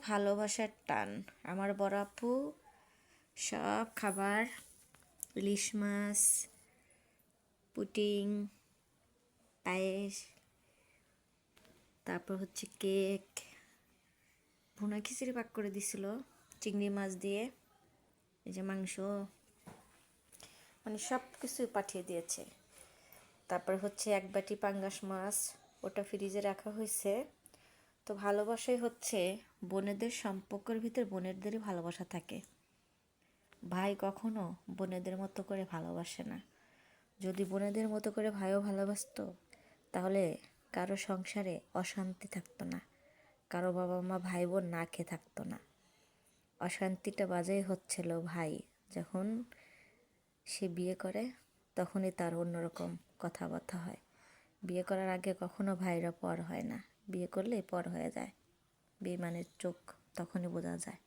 ভালোবাসার টান। আমার বড় আপু সব খাবার, ইলিশ মাছ, পুডিং, পায়েস, তারপর হচ্ছে কেক, ভুনা খিচুড়ি পাক করে দিছিল চিংড়ি মাছ দিয়ে, এই যে মাংস, মানে সব কিছুই পাঠিয়ে দিয়েছে। তারপর হচ্ছে এক বাটি পাঙ্গাস মাছ, ওটা ফ্রিজে রাখা হয়েছে। তো ভালোবাসাই হচ্ছে বোনেদের সম্পর্কের ভিতর বোনেদেরই ভালোবাসা থাকে। ভাই কখনো বোনেদের মতো করে ভালোবাসে না। যদি বোনেদের মতো করে ভাইও ভালোবাসতো তাহলে কারো সংসারে অশান্তি থাকতো না, কারো বাবা মা ভাই বোন না খেয়ে থাকতো না। অশান্তিটা বাজাই হচ্ছিল ভাই যখন সে বিয়ে করে, তখনই তার অন্যরকম কথাবার্তা হয়। বিয়ে করার আগে কখনো ভাইরা পর হয় না, বিয়ে করলেই পর হয়ে যায়। বেইমানের চোখ তখনই বোঝা যায়।